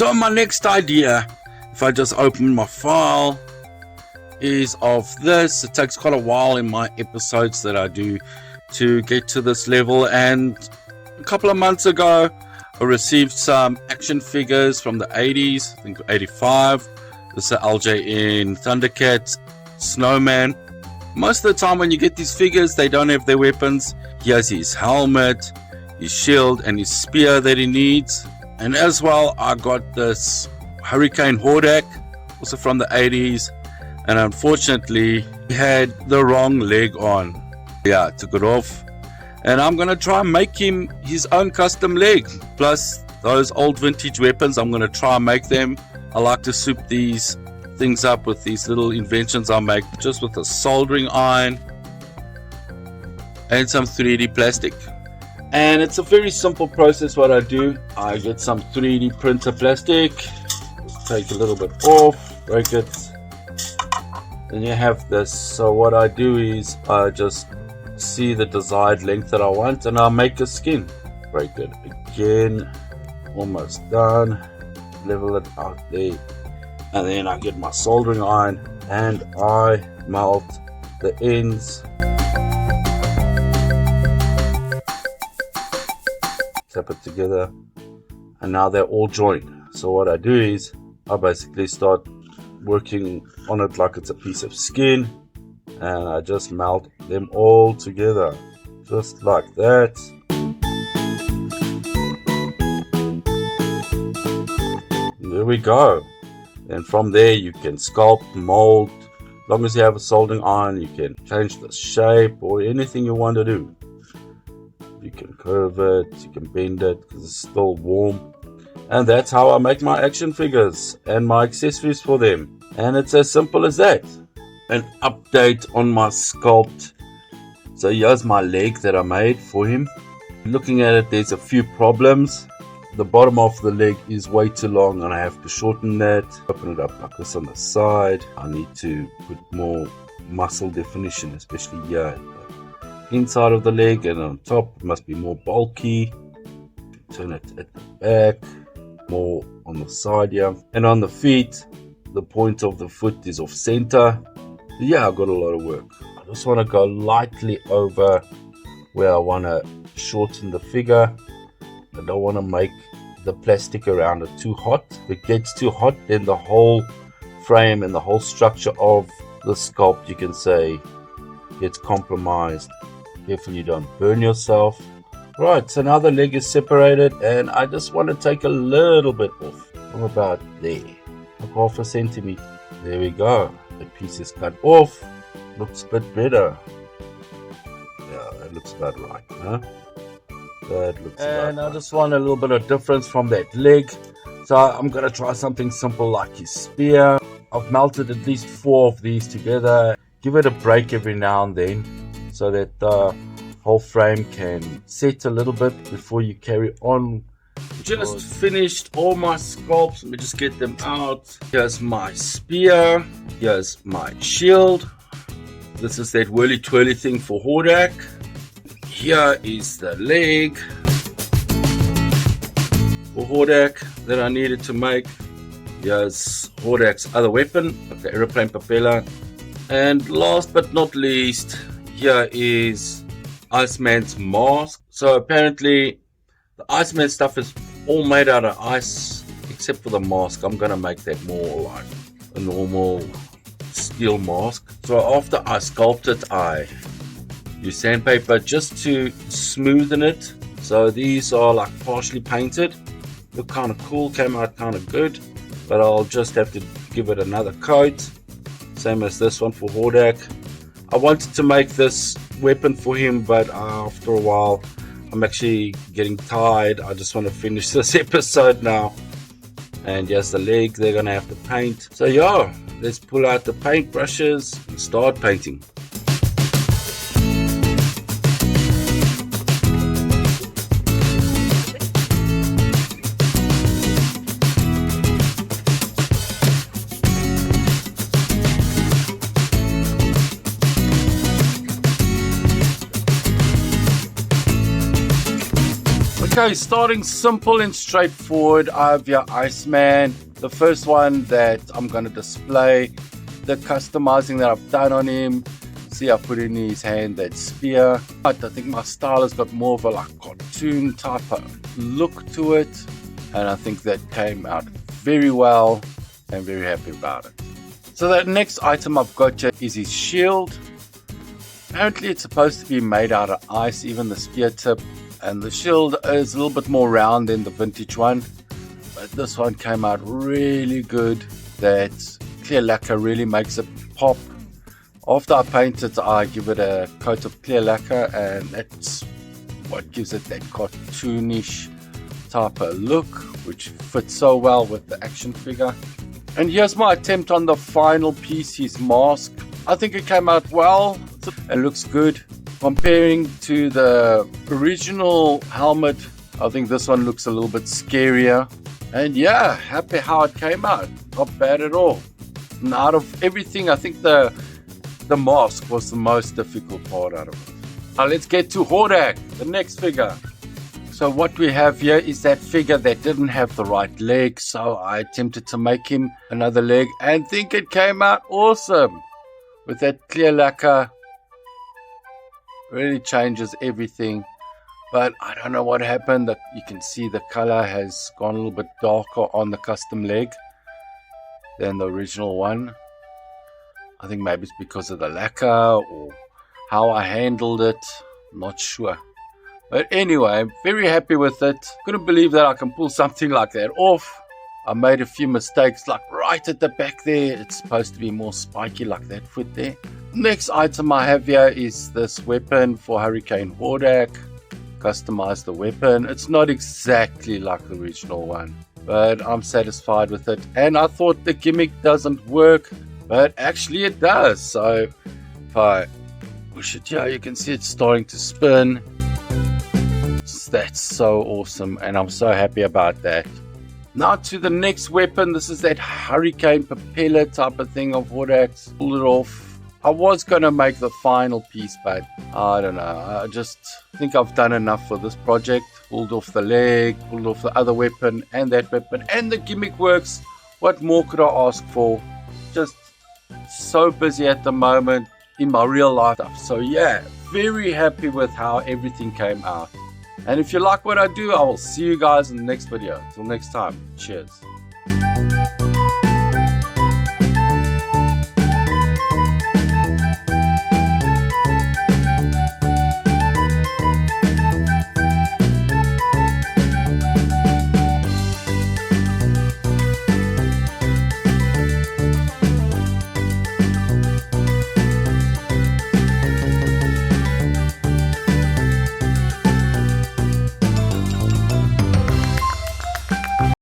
So my next idea, if I just open my file, is of this. It takes quite a while in my episodes that I do to get to this level, and a couple of months ago I received some action figures from the 80s, I think 85. This is LJN Thundercat Snowman. Most of the time when you get these figures, they don't have their weapons. He has his helmet, his shield, and his spear that he needs. And as well, I got this Hurricane Hordak, also from the 80s, and unfortunately he had the wrong leg on. Yeah, I took it off, and I'm gonna try and make him his own custom leg. Plus those old vintage weapons, I'm gonna try and make them. I like to soup these things up with these little inventions I make just with a soldering iron and some 3D plastic. And it's a very simple process what I do. I get some 3D printer plastic, take a little bit off, break it, and you have this. So what I do is I just see the desired length that I want, and I'll make a skin. Break it again, almost done, level it out there, and then I get my soldering iron and I melt the ends, tap it together, and now they're all joined. So what I do is I basically start working on it like it's a piece of skin, and I just melt them all together just like that. There we go. And from there you can sculpt, mold. As long as you have a soldering iron, you can change the shape or anything you want to do. You can curve it, you can bend it because it's still warm. And that's how I make my action figures and my accessories for them. And it's as simple as that. An update on my sculpt. So here's my leg that I made for him. Looking at it, there's a few problems. The bottom of the leg is way too long and I have to shorten that. Open it up like this on the side. I need to put more muscle definition, especially here. Inside of the leg, and on top it must be more bulky. Turn it at the back, more on the side here. And on the feet, the point of the foot is off center. Yeah, I've got a lot of work. I just want to go lightly over where I want to shorten the figure. I don't want to make the plastic around it too hot. If it gets too hot, then the whole frame and the whole structure of the sculpt, you can say, gets compromised. Careful you don't burn yourself. Right, so now the leg is separated, and I just want to take a little bit off from about there, like half a centimeter. There we go. The piece is cut off. Looks a bit better. Yeah, that looks about right, huh? That looks and I just want a little bit of difference from that leg. So I'm going to try something simple like his spear. I've melted at least 4 of these together. Give it a break every now and then so that the whole frame can set a little bit before you carry on. Just finished all my sculpts. Let me just get them out. Here's my spear. Here's my shield. This is that whirly twirly thing for Hordak. Here is the leg for Hordak that I needed to make. Here's Hordak's other weapon, the aeroplane propeller. And last but not least, here is Iceman's mask. So apparently the Iceman stuff is all made out of ice except for the mask. I'm gonna make that more like a normal steel mask. So after I sculpt it, I use sandpaper just to smoothen it. So these are like partially painted. Look kind of cool, came out kind of good, but I'll just have to give it another coat. Same as this one for Hordak. I wanted to make this weapon for him, but after a while I'm actually getting tired. I just want to finish this episode now. And here's the leg they're gonna have to paint. So yeah, let's pull out the paint brushes and start painting. Okay, starting simple and straightforward, I have your Iceman. The first one that I'm going to display, the customizing that I've done on him. See, I put in his hand that spear. But I think my style has got more of a like cartoon type of look to it. And I think that came out very well. I'm very happy about it. So that next item I've got here is his shield. Apparently it's supposed to be made out of ice, even the spear tip. And the shield is a little bit more round than the vintage one. But this one came out really good. That clear lacquer really makes it pop. After I paint it, I give it a coat of clear lacquer, and that's what gives it that cartoonish type of look, which fits so well with the action figure. And here's my attempt on the final piece, his mask. I think it came out well. It looks good. Comparing to the original helmet, I think this one looks a little bit scarier. And yeah, happy how it came out. Not bad at all. And out of everything, I think the mask was the most difficult part out of it. Now let's get to Hordak, the next figure. So what we have here is that figure that didn't have the right leg. So I attempted to make him another leg and think it came out awesome. With that clear lacquer. Really changes everything, but I don't know what happened. That you can see the color has gone a little bit darker on the custom leg than the original one. I think maybe it's because of the lacquer or how I handled it. I'm not sure, but anyway, I'm very happy with it. Couldn't believe that I can pull something like that off. I made a few mistakes, like right at the back there. It's supposed to be more spiky like that foot there. Next item I have here is this weapon for Hurricane Hordak. Customize the weapon. It's not exactly like the original one, but I'm satisfied with it. And I thought the gimmick doesn't work, but actually it does. So if I push it here, you can see it's starting to spin. That's so awesome, and I'm so happy about that. Now to the next weapon. This is that hurricane propeller type of thing of Hordak's. Pull it off. I was going to make the final piece, but I don't know. I just think I've done enough for this project. Pulled off the leg, pulled off the other weapon and that weapon, and the gimmick works. What more could I ask for? Just so busy at the moment in my real life stuff. So yeah, very happy with how everything came out. And if you like what I do, I will see you guys in the next video. Till next time, cheers.